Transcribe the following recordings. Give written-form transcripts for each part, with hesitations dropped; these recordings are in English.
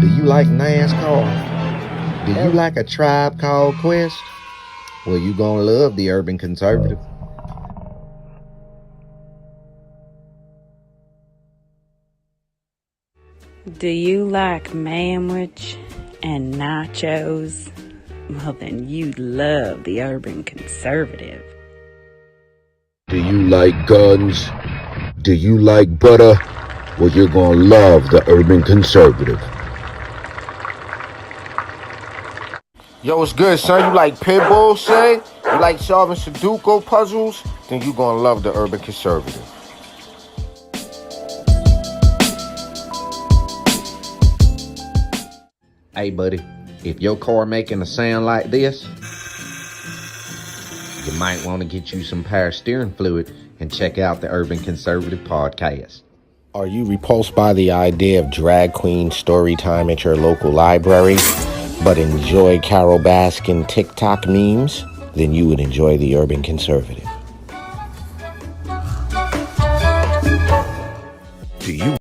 you like NASCAR? Do you like A Tribe Called Quest? Well, you gonna love the Urban Conservative. Do you like manwich and nachos? Well, then you love the Urban Conservative. Do you like guns? Do you like butter? Well, you're gonna love the Urban Conservative. Yo, what's good, son? You like pit bulls, say? You like solving Sudoku puzzles? Then you gonna love the Urban Conservative. Hey, buddy, if your car making a sound like this, you might want to get you some power steering fluid and check out the Urban Conservative podcast. Are you repulsed by the idea of drag queen story time at your local library, but enjoy Carol Baskin TikTok memes? Then you would enjoy the Urban Conservative. Do you?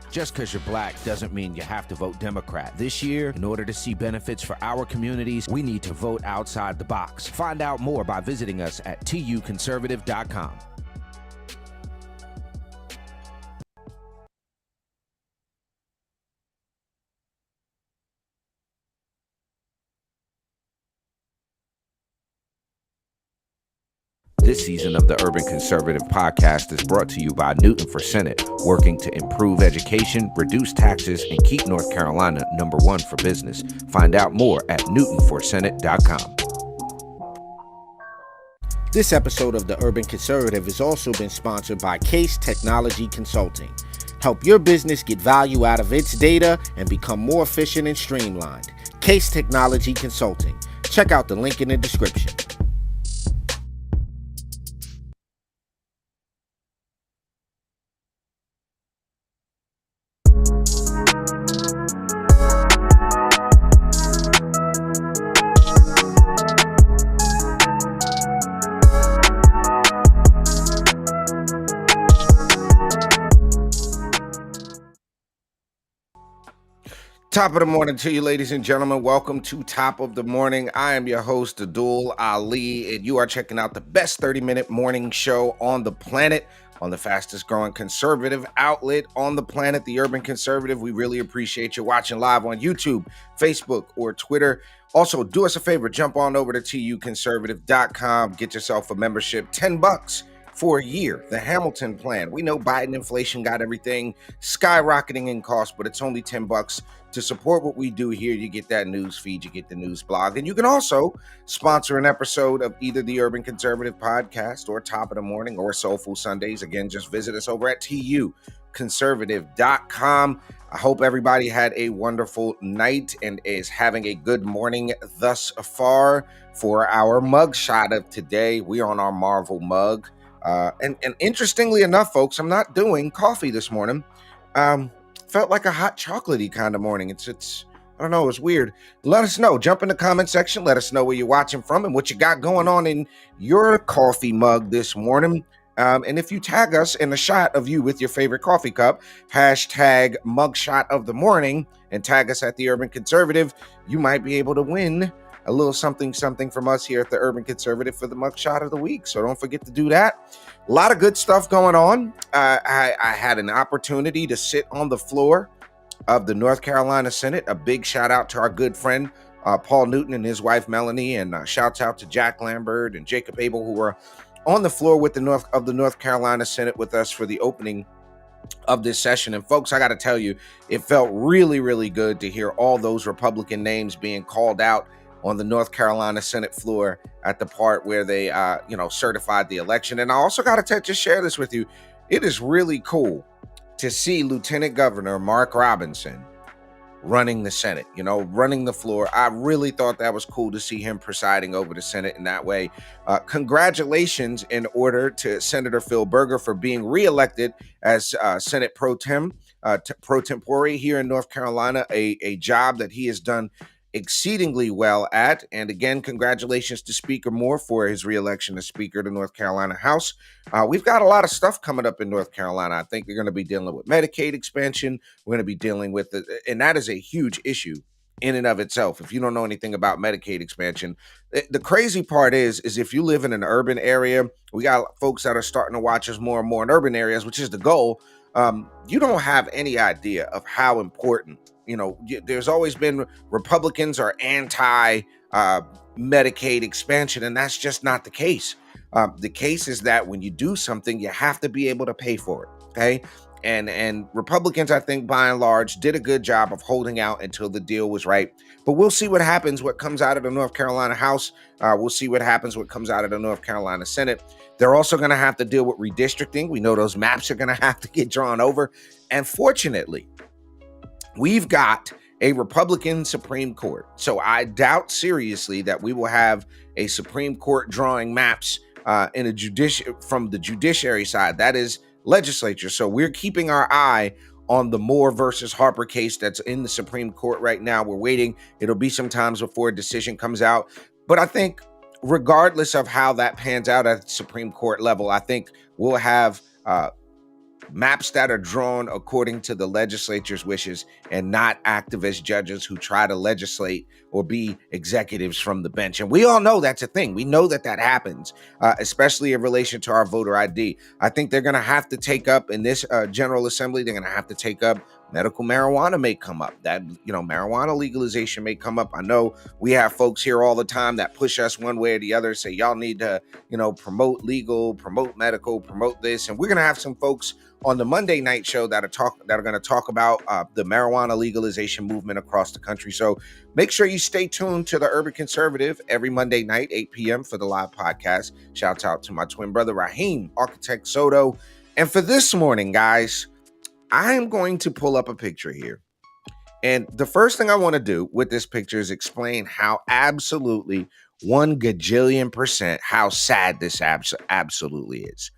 Just because you're black doesn't mean you have to vote Democrat. This year, in order to see benefits for our communities, we need to vote outside the box. Find out more by visiting us at tuconservative.com. This season of the Urban Conservative Podcast is brought to you by Newton for Senate, working to improve education, reduce taxes, and keep North Carolina #1 for business. Find out more at newtonforsenate.com. This episode of the Urban Conservative has also been sponsored by Case Technology Consulting. Help your business get value out of its data and become more efficient and streamlined. Case Technology Consulting. Check out the link in the description. Top of the morning to you, ladies and gentlemen. Welcome to Top of the Morning. I am your host, Addul Ali, and you are checking out the best 30-minute morning show on the planet, on the fastest growing conservative outlet on the planet, the Urban Conservative. We really appreciate you watching live on YouTube, Facebook, or Twitter. Also, do us a favor, jump on over to tuconservative.com, get yourself a membership, $10 for a year, the Hamilton plan. We know Biden inflation got everything skyrocketing in cost, but it's only $10 to support what we do here. You get that news feed, you get the news blog, and you can also sponsor an episode of either the Urban Conservative podcast or Top of the Morning or Soulful Sundays. Again, just visit us over at tuconservative.com. I hope everybody had a wonderful night and is having a good morning thus far. For our mug shot of today, we're on our Marvel mug. And interestingly enough, folks, I'm not doing coffee this morning. Felt like a hot chocolatey kind of morning. It's I don't know, it's weird. Let us know. Jump in the comment section. Let us know where you're watching from and what you got going on in your coffee mug this morning. And if you tag us in a shot of you with your favorite coffee cup, hashtag mugshot of the morning, and tag us at the Urban Conservative, you might be able to win a little something from us here at the Urban Conservative for the mugshot of the week. So don't forget to do that. A lot of good stuff going on. I had an opportunity to sit on the floor of the North Carolina Senate. A big shout out to our good friend, Paul Newton and his wife, Melanie, and shouts out to Jack Lambert and Jacob Abel, who were on the floor with the North Carolina Senate with us for the opening of this session. And folks, I got to tell you, it felt really, really good to hear all those Republican names being called out on the North Carolina Senate floor at the part where they, certified the election. And I also got to just share this with you. It is really cool to see Lieutenant Governor Mark Robinson running the Senate, running the floor. I really thought that was cool to see him presiding over the Senate in that way. Congratulations in order to Senator Phil Berger for being reelected as Senate pro tempore here in North Carolina, a job that he has done exceedingly well at. And again, congratulations to Speaker Moore for his reelection as Speaker of the North Carolina House. We've got a lot of stuff coming up in North Carolina. I think they're going to be dealing with Medicaid expansion. We're going to be dealing with and that is a huge issue in and of itself. If you don't know anything about Medicaid expansion, the crazy part is if you live in an urban area, we got folks that are starting to watch us more and more in urban areas, which is the goal. You don't have any idea of how important, there's always been Republicans are anti Medicaid expansion, and that's just not the case. The case is that when you do something, you have to be able to pay for it. Okay. And Republicans, I think, by and large, did a good job of holding out until the deal was right. But we'll see what happens, what comes out of the North Carolina House. We'll see what happens, what comes out of the North Carolina Senate. They're also going to have to deal with redistricting. We know those maps are going to have to get drawn over. And fortunately, we've got a Republican Supreme Court. So I doubt seriously that we will have a Supreme Court drawing maps from the judiciary side. That is legislature. So we're keeping our eye on the Moore versus Harper case that's in the Supreme Court right now. We're waiting. It'll be some times before a decision comes out. But I think regardless of how that pans out at the Supreme Court level, I think we'll have maps that are drawn according to the legislature's wishes and not activist judges who try to legislate or be executives from the bench. And we all know that's a thing. We know that happens, especially in relation to our voter ID. I think they're going to have to take up in this General Assembly, they're going to have to take up medical marijuana may come up. That, marijuana legalization may come up. I know we have folks here all the time that push us one way or the other, say y'all need to, promote legal, promote medical, promote this. And we're going to have some folks on the Monday night show that are going to talk about the marijuana legalization movement across the country. So make sure you stay tuned to the Urban Conservative every Monday night, 8 p.m. for the live podcast. Shouts out to my twin brother, Raheem, Architect Soto. And for this morning, guys, I'm going to pull up a picture here. And the first thing I want to do with this picture is explain how absolutely 1 gajillion% how sad this absolutely is.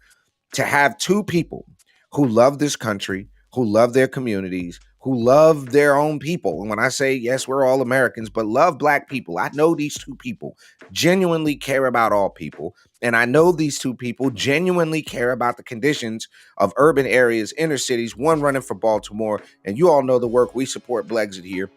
To have two people who love this country, who love their communities, who love their own people. And when I say, yes, we're all Americans, but love Black people, I know these two people genuinely care about all people. And I know these two people genuinely care about the conditions of urban areas, inner cities, one running for Baltimore. And you all know the work we support Blexit here.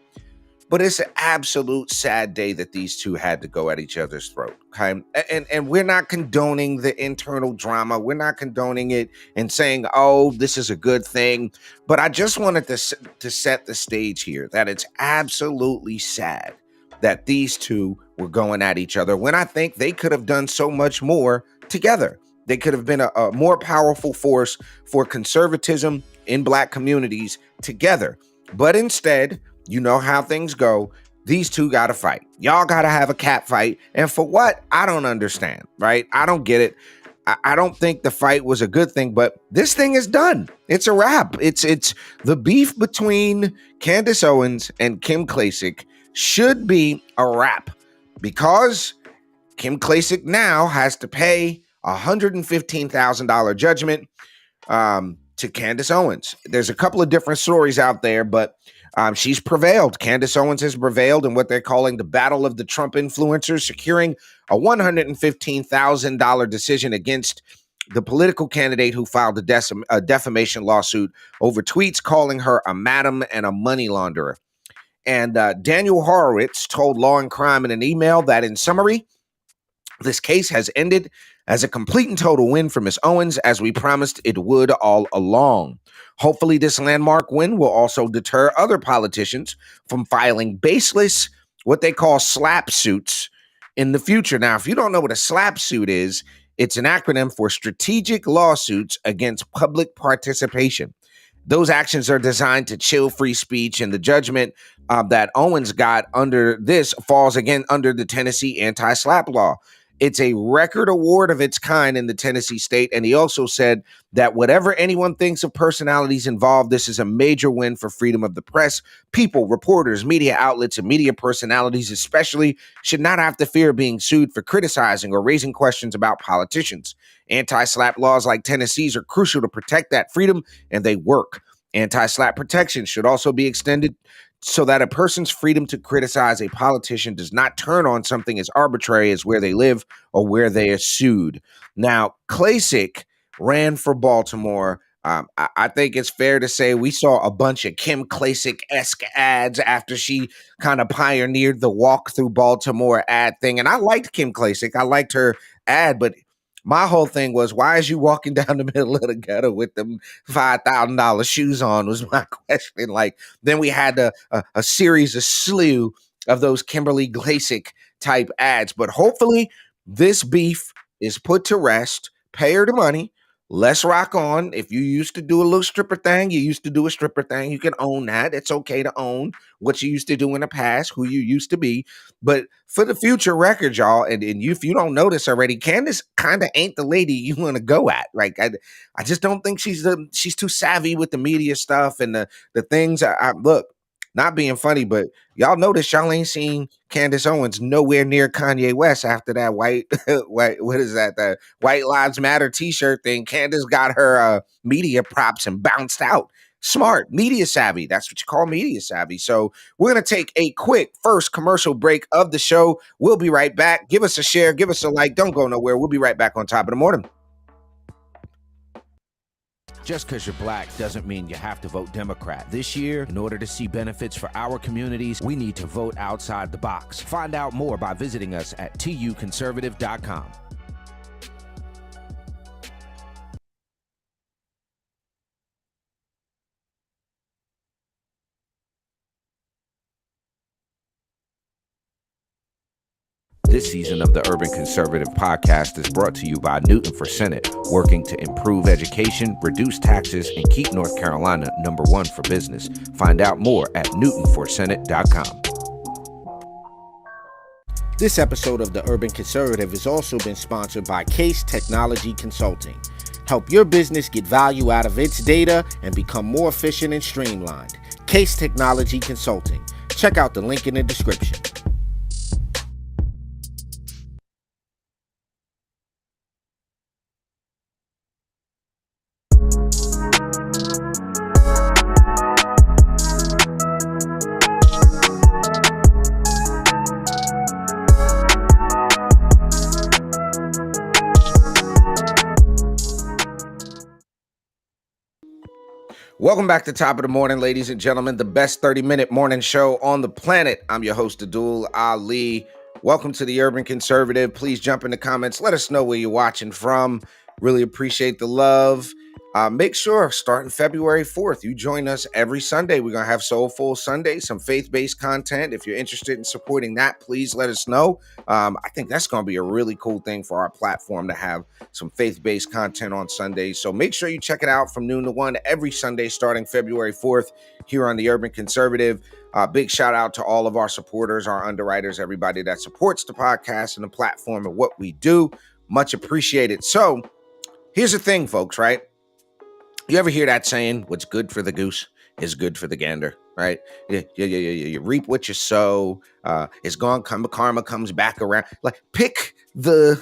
But it's an absolute sad day that these two had to go at each other's throat. Okay? And we're not condoning the internal drama. We're not condoning it and saying, oh, this is a good thing. But I just wanted to set the stage here that it's absolutely sad that these two were going at each other when I think they could have done so much more together. They could have been a more powerful force for conservatism in Black communities together. But instead, you know how things go. These two got to fight. Y'all got to have a cat fight. And for what? I don't understand, right? I don't get it. I don't think the fight was a good thing, but this thing is done. It's a wrap. It's the beef between Candace Owens and Kim Klacik should be a wrap because Kim Klacik now has to pay a $115,000 judgment to Candace Owens. There's a couple of different stories out there, but she's prevailed. Candace Owens has prevailed in what they're calling the battle of the Trump influencers, securing a $115,000 decision against the political candidate who filed a defamation lawsuit over tweets calling her a madam and a money launderer. And Daniel Horowitz told Law and Crime in an email that, in summary, this case has ended as a complete and total win for Ms. Owens, as we promised it would all along. Hopefully, this landmark win will also deter other politicians from filing baseless, what they call slap suits in the future. Now, if you don't know what a slap suit is, it's an acronym for strategic lawsuits against public participation. Those actions are designed to chill free speech, and the judgment that Owens got under this falls again under the Tennessee anti-slap law. It's a record award of its kind in the Tennessee state. And he also said that whatever anyone thinks of personalities involved, this is a major win for freedom of the press. People, reporters, media outlets, and media personalities especially should not have to fear being sued for criticizing or raising questions about politicians. Anti-slap laws like Tennessee's are crucial to protect that freedom, and they work. Anti-slap protection should also be extended so that a person's freedom to criticize a politician does not turn on something as arbitrary as where they live or where they are sued. Now, Klasick ran for Baltimore. I think it's fair to say we saw a bunch of Kim Klasick-esque ads after she kind of pioneered the walk through Baltimore ad thing. And I liked Kim Klasick. I liked her ad, but my whole thing was, why is you walking down the middle of the gutter with them $5,000 shoes on was my question. Like, then we had a series, a slew of those Kimberly Klasick type ads. But hopefully this beef is put to rest. Pay her the money. Let's rock on. If you used to do a little stripper thing, you used to do a stripper thing. You can own that. It's okay to own what you used to do in the past, who you used to be. But for the future record, y'all, and if you don't notice already, Candace kind of ain't the lady you want to go at. Like, I just don't think she's too savvy with the media stuff and the things. I look, not being funny, but y'all notice y'all ain't seen Candace Owens nowhere near Kanye West after that white what is that, the White Lives Matter t-shirt thing. Candace got her media props and bounced out. Smart, media savvy. That's what you call media savvy. So we're going to take a quick first commercial break of the show. We'll be right back. Give us a share, give us a like. Don't go nowhere. We'll be right back on Top of the Morning. Just because you're black doesn't mean you have to vote Democrat. This year, in order to see benefits for our communities, we need to vote outside the box. Find out more by visiting us at tuconservative.com. This season of the Urban Conservative Podcast is brought to you by Newton for Senate, working to improve education, reduce taxes, and keep North Carolina #1 for business. Find out more at newtonforsenate.com. This episode of the Urban Conservative has also been sponsored by Case Technology Consulting. Help your business get value out of its data and become more efficient and streamlined. Case Technology Consulting. Check out the link in the description. Welcome back to Top of the Morning, ladies and gentlemen, the best 30-minute morning show on the planet. I'm your host, Addul Ali. Welcome to the Urban Conservative. Please jump in the comments. Let us know where you're watching from. Really appreciate the love. Make sure, starting February 4th, you join us every Sunday. We're going to have Soulful Sunday, some faith-based content. If you're interested in supporting that, please let us know. I think that's going to be a really cool thing for our platform to have some faith-based content on Sundays. So make sure you check it out from noon to 1 every Sunday starting February 4th here on the Urban Conservative. Big shout out to all of our supporters, our underwriters, everybody that supports the podcast and the platform and what we do. Much appreciated. So here's the thing, folks, right? You ever hear that saying, what's good for the goose is good for the gander, right? You reap what you sow. It's gone, karma comes back around. Like, pick the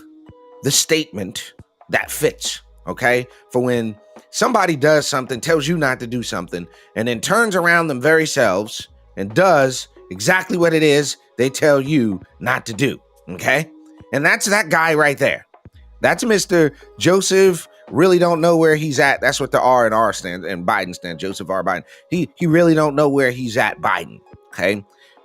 statement that fits, okay? For when somebody does something, tells you not to do something, and then turns around them very selves and does exactly what it is they tell you not to do, okay? And that's that guy right there. That's Mr. Joseph really don't know where he's at. That's what the R and R stands and Biden stands. Joseph R. Biden. He really don't know where he's at, Biden. Okay.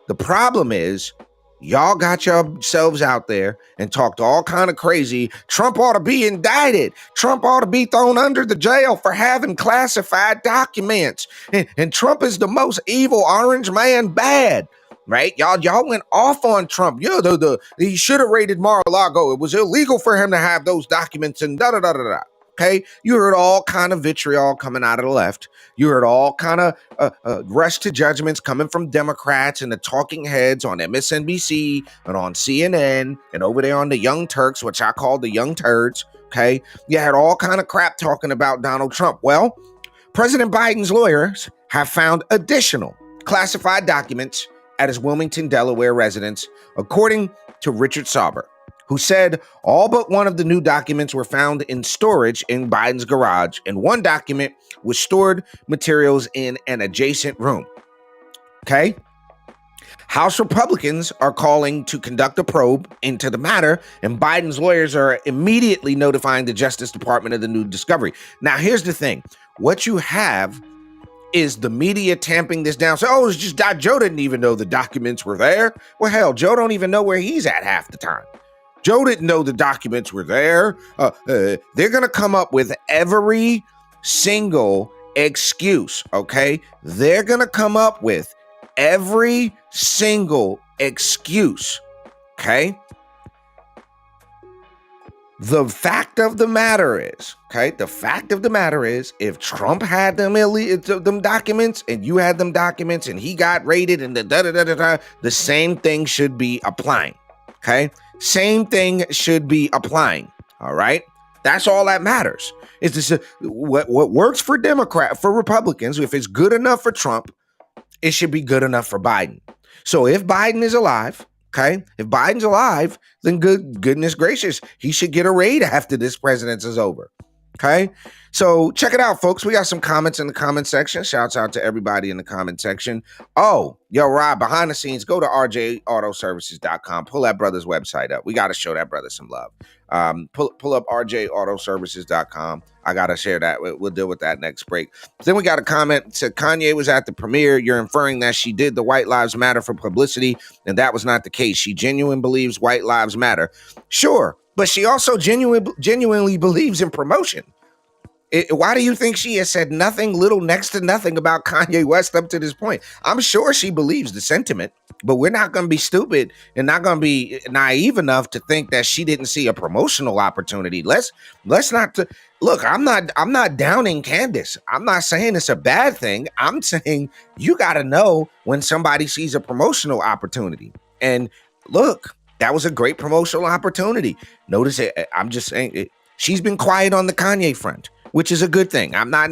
The problem is y'all got yourselves out there and talked all kind of crazy. Trump ought to be indicted. Trump ought to be thrown under the jail for having classified documents. And Trump is the most evil orange man bad. Right? Y'all went off on Trump. Yeah, he should have raided Mar-a-Lago. It was illegal for him to have those documents and da-da-da-da-da. Okay? You heard all kind of vitriol coming out of the left. You heard all kind of rush to judgments coming from Democrats and the talking heads on MSNBC and on CNN and over there on the Young Turks, which I call the Young Turds. Okay? You had all kind of crap talking about Donald Trump. Well, President Biden's lawyers have found additional classified documents at his Wilmington, Delaware residence, according to Richard Sauber, who said all but one of the new documents were found in storage in Biden's garage, and one document was stored materials in an adjacent room. Okay. House Republicans are calling to conduct a probe into the matter, and Biden's lawyers are immediately notifying the Justice Department of the new discovery. Now, here's the thing. What you have is the media tamping this down. So, it's just Joe didn't even know the documents were there. Well, hell, Joe don't even know where he's at half the time. Joe didn't know the documents were there. They're going to come up with every single excuse, okay? They're going to come up with every single excuse, okay? The fact of the matter is, if Trump had them documents and you had them documents and he got raided and the same thing should be applying, okay? Same thing should be applying, all right? That's all that matters. It's just what works for Republicans. If it's good enough for Trump, it should be good enough for Biden. So if Biden is alive, okay, if Biden's alive, then goodness gracious, he should get a raid after this presidency is over. Okay, so check it out, folks. We got some comments in the comment section. Shouts out to everybody in the comment section. Oh, yo, Rob, behind the scenes, go to rjautoservices.com. Pull that brother's website up. We got to show that brother some love. Pull up rjautoservices.com. I got to share that. We'll deal with that next break. Then we got a comment that said, Kanye was at the premiere. You're inferring that she did the White Lives Matter for publicity, and that was not the case. She genuinely believes White Lives Matter. Sure, but she also genuinely believes in promotion. Why do you think she has said little next to nothing about Kanye West up to this point? I'm sure she believes the sentiment, but we're not going to be stupid and not going to be naive enough to think that she didn't see a promotional opportunity. Let's not look. I'm not downing Candace. I'm not saying it's a bad thing. I'm saying you got to know when somebody sees a promotional opportunity. And look, that was a great promotional opportunity. Notice it. I'm just saying it. She's been quiet on the Kanye front, which is a good thing. I'm not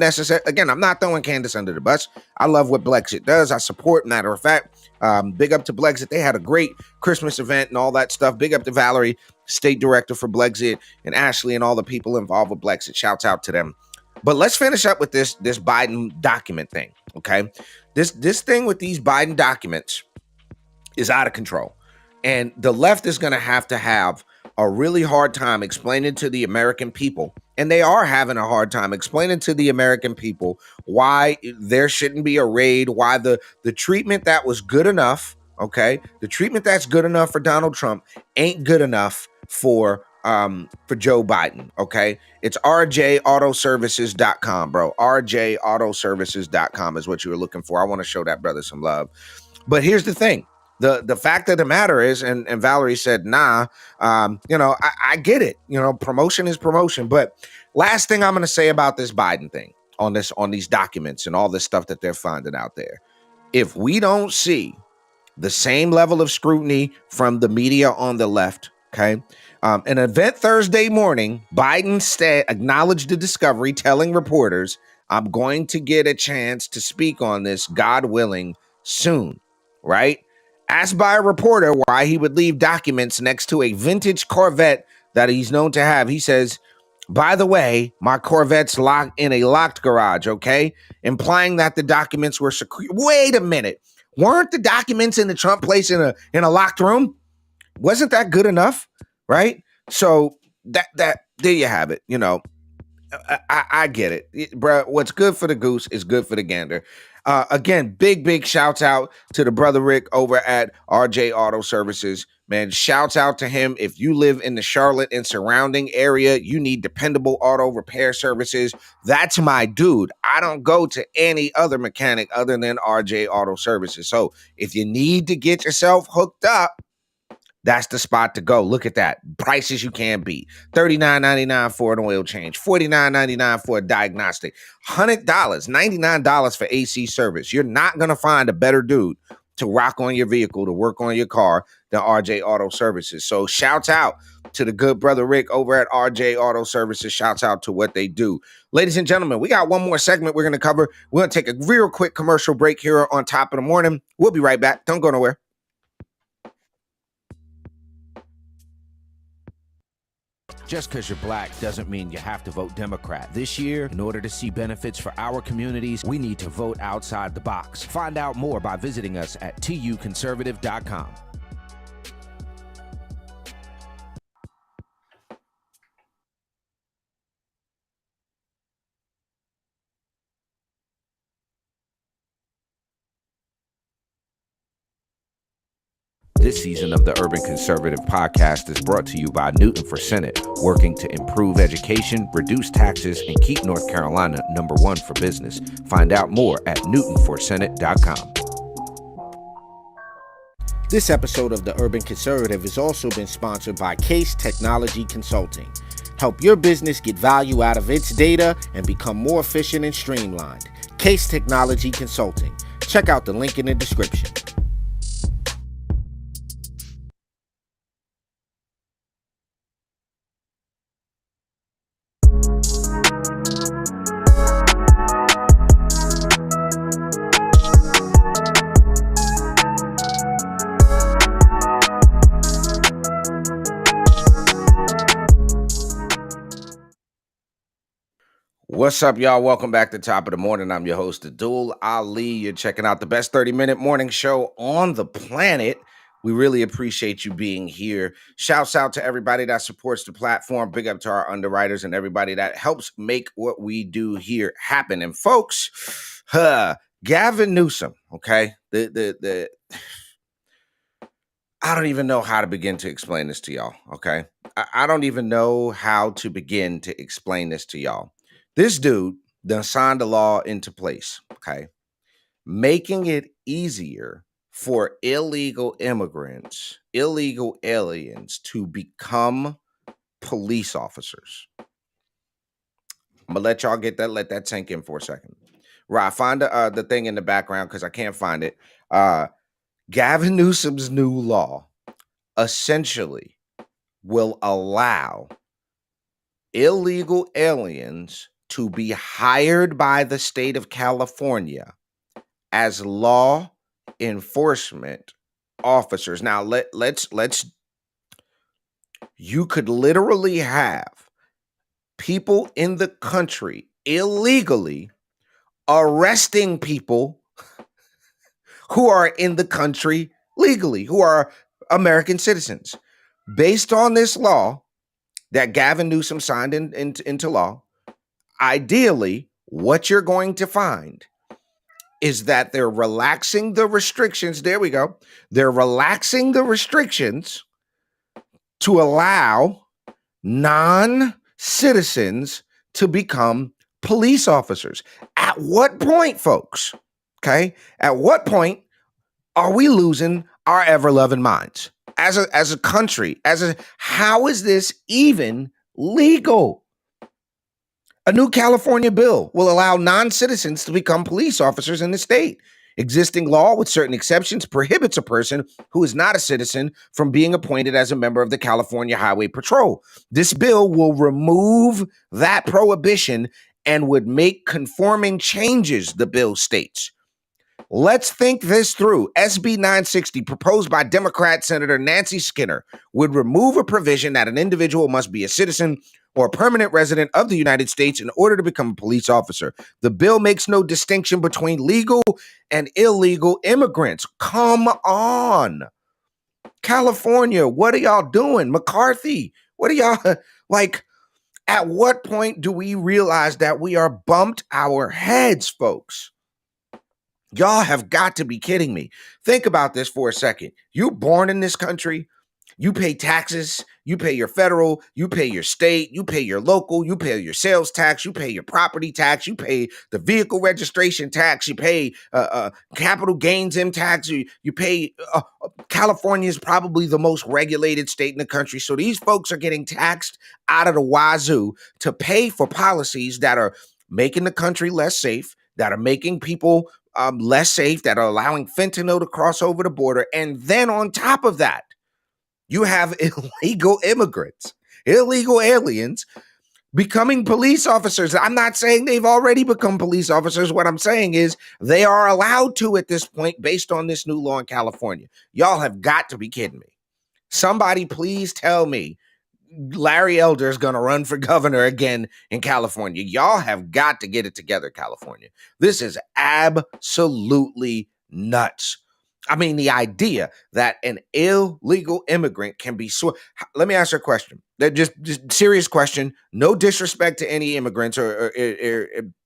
throwing Candace under the bus. I love what Blexit does. I support, matter of fact, big up to Blexit. They had a great Christmas event and all that stuff. Big up to Valerie, state director for Blexit, and Ashley and all the people involved with Blexit. Shouts out to them. But let's finish up with this Biden document thing, okay? This thing with these Biden documents is out of control. And the left is going to have a really hard time explaining to the American people, and they are having a hard time explaining to the American people why there shouldn't be a raid, why the treatment that was good enough, okay, the treatment that's good enough for Donald Trump ain't good enough for Joe Biden, okay? It's rjautoservices.com, bro. rjautoservices.com is what you were looking for. I want to show that brother some love. But here's the thing. The fact of the matter is, and Valerie said, nah, I get it. Promotion is promotion. But last thing I'm going to say about this Biden thing on these documents and all this stuff that they're finding out there. If we don't see the same level of scrutiny from the media on the left, okay, an event Thursday morning, Biden acknowledged the discovery, telling reporters, I'm going to get a chance to speak on this, God willing, soon, right? Asked by a reporter why he would leave documents next to a vintage Corvette that he's known to have, he says, by the way, my Corvette's locked in a locked garage, okay? Implying that the documents were secure. Wait a minute. Weren't the documents in the Trump place in a locked room? Wasn't that good enough? Right? So that there you have it. I get it, bro. What's good for the goose is good for the gander. Again, big shouts out to the brother Rick over at RJ Auto Services. Man, shouts out to him. If you live in the Charlotte and surrounding area, you need dependable auto repair services. That's my dude. I don't go to any other mechanic other than RJ Auto Services. So if you need to get yourself hooked up, that's the spot to go. Look at that. Prices you can't beat. $39.99 for an oil change. $49.99 for a diagnostic. $100, $99 for AC service. You're not going to find a better dude to rock on your vehicle, to work on your car than RJ Auto Services. So shouts out to the good brother Rick over at RJ Auto Services. Shouts out to what they do. Ladies and gentlemen, we got one more segment we're going to cover. We're going to take a real quick commercial break here on Top of the Morning. We'll be right back. Don't go nowhere. Just because you're black doesn't mean you have to vote Democrat. This year, in order to see benefits for our communities, we need to vote outside the box. Find out more by visiting us at tuconservative.com. This season of the Urban Conservative Podcast is brought to you by Newton for Senate, working to improve education, reduce taxes, and keep North Carolina #1 for business. Find out more at newtonforsenate.com. This episode of The Urban Conservative has also been sponsored by Case Technology Consulting. Help your business get value out of its data and become more efficient and streamlined. Case Technology Consulting. Check out the link in the description. What's up, y'all? Welcome back to Top of the Morning. I'm your host, Addul Ali. You're checking out the best 30-minute morning show on the planet. We really appreciate you being here. Shouts out to everybody that supports the platform. Big up to our underwriters and everybody that helps make what we do here happen. And folks, Gavin Newsom, okay? I don't even know how to begin to explain this to y'all, okay? I don't even know how to begin to explain this to y'all. This dude done signed the law into place, okay? Making it easier for illegal immigrants, illegal aliens to become police officers. I'm gonna let y'all let that sink in for a second. Right, find the thing in the background because I can't find it. Gavin Newsom's new law essentially will allow illegal aliens to be hired by the state of California as law enforcement officers. Now, let's you could literally have people in the country illegally arresting people who are in the country legally, who are American citizens. Based on this law that Gavin Newsom signed into law, ideally, what you're going to find is that they're relaxing the restrictions. There we go. They're relaxing the restrictions to allow non-citizens to become police officers. At what point, folks? Okay? At what point are we losing our ever-loving minds? As a country, how is this even legal? A new California bill will allow non-citizens to become police officers in the state. Existing law, with certain exceptions, prohibits a person who is not a citizen from being appointed as a member of the California Highway Patrol. This bill will remove that prohibition and would make conforming changes, the bill states. Let's think this through. SB 960, proposed by Democrat Senator Nancy Skinner, would remove a provision that an individual must be a citizen or a permanent resident of the United States in order to become a police officer. The bill makes no distinction between legal and illegal immigrants. Come on. California, what are y'all doing? McCarthy, what are y'all like? At what point do we realize that we are bumped our heads, folks? Y'all have got to be kidding me. Think about this for a second. You're born in this country. You pay taxes. You pay your federal. You pay your state. You pay your local. You pay your sales tax. You pay your property tax. You pay the vehicle registration tax. You pay capital gains in tax. You pay. California is probably the most regulated state in the country. So these folks are getting taxed out of the wazoo to pay for policies that are making the country less safe, that are making people less safe, that are allowing fentanyl to cross over the border. And then on top of that, you have illegal immigrants, illegal aliens becoming police officers. I'm not saying they've already become police officers. What I'm saying is they are allowed to at this point based on this new law in California. Y'all have got to be kidding me. Somebody please tell me Larry Elder is going to run for governor again in California. Y'all have got to get it together, California. This is absolutely nuts. I mean, the idea that an illegal immigrant can be let me ask you a question. That just serious question. No disrespect to any immigrants or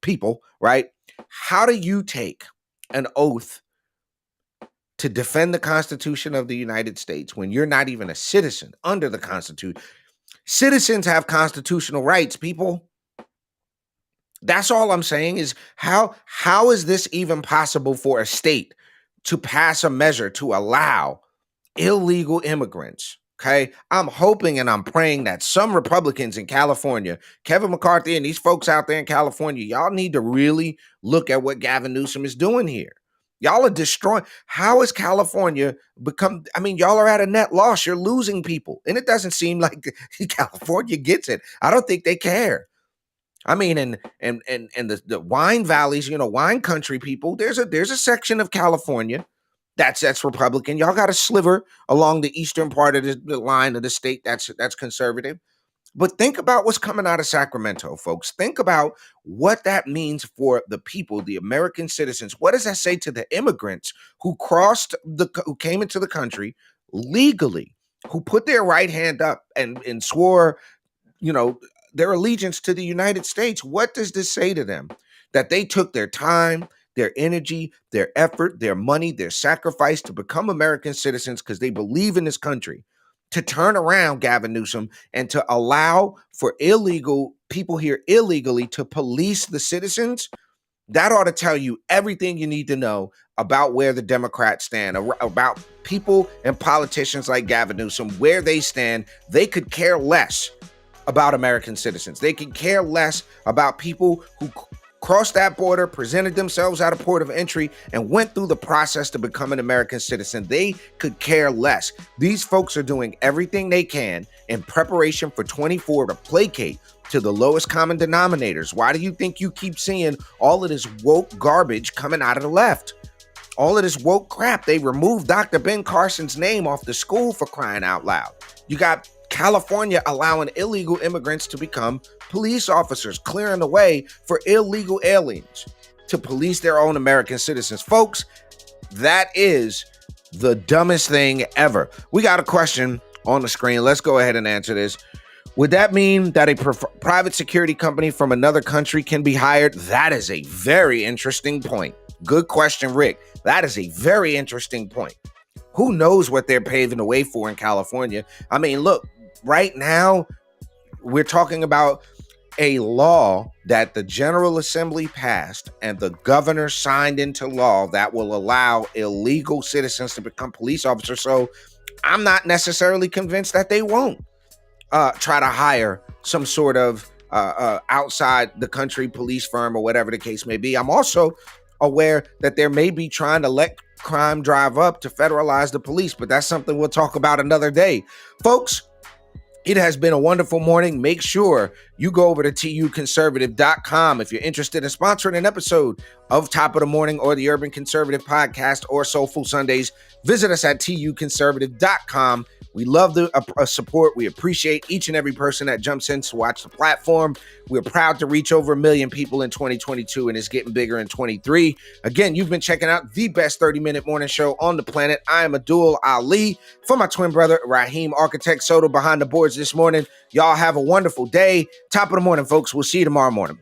people, right? How do you take an oath to defend the Constitution of the United States when you're not even a citizen under the Constitution? Citizens have constitutional rights, people. That's all I'm saying is how is this even possible for a state to pass a measure to allow illegal immigrants? Okay, I'm hoping and I'm praying that some Republicans in California, Kevin McCarthy and these folks out there in California, y'all need to really look at what Gavin Newsom is doing here. Y'all are destroying. How has California become? I mean, y'all are at a net loss. You're losing people. And it doesn't seem like California gets it. I don't think they care. I mean, and the wine valleys, wine country people, there's a section of California that's Republican. Y'all got a sliver along the eastern part of the line of the state that's conservative. But think about what's coming out of Sacramento, folks. Think about what that means for the people, the American citizens. What does that say to the immigrants who who came into the country legally, who put their right hand up and swore, their allegiance to the United States? What does this say to them? That they took their time, their energy, their effort, their money, their sacrifice to become American citizens because they believe in this country, to turn around, Gavin Newsom, and to allow for illegal people here illegally to police the citizens. That ought to tell you everything you need to know about where the Democrats stand, about people and politicians like Gavin Newsom, where they stand. They could care less about American citizens. They could care less about people who crossed that border, presented themselves at a port of entry, and went through the process to become an American citizen. They could care less. These folks are doing everything they can in preparation for 24 to placate to the lowest common denominators. Why do you think you keep seeing all of this woke garbage coming out of the left? All of this woke crap. They removed Dr. Ben Carson's name off the school, for crying out loud. You got California allowing illegal immigrants to become police officers, clearing the way for illegal aliens to police their own American citizens. Folks, that is the dumbest thing ever. We got a question on the screen. Let's go ahead and answer this. Would that mean that a private security company from another country can be hired? That is a very interesting point. Good question, Rick. That is a very interesting point. Who knows what they're paving the way for in California? I mean, look, right now, we're talking about a law that the General Assembly passed and the governor signed into law that will allow illegal citizens to become police officers. So I'm not necessarily convinced that they won't try to hire some sort of outside the country police firm or whatever the case may be. I'm also aware that they may be trying to let crime drive up to federalize the police, but that's something we'll talk about another day. Folks, it has been a wonderful morning. Make sure you go over to tuconservative.com if you're interested in sponsoring an episode of Top of the Morning or the Urban Conservative Podcast or Soulful Sundays. Visit us at tuconservative.com. We love the support. We appreciate each and every person that jumps in to watch the platform. We're proud to reach over 1 million people in 2022, and it's getting bigger in 23. Again, you've been checking out the best 30-minute morning show on the planet. I am Addul Ali for my twin brother, Raheem Architect Soto, behind the boards this morning. Y'all have a wonderful day. Top of the morning, folks. We'll see you tomorrow morning.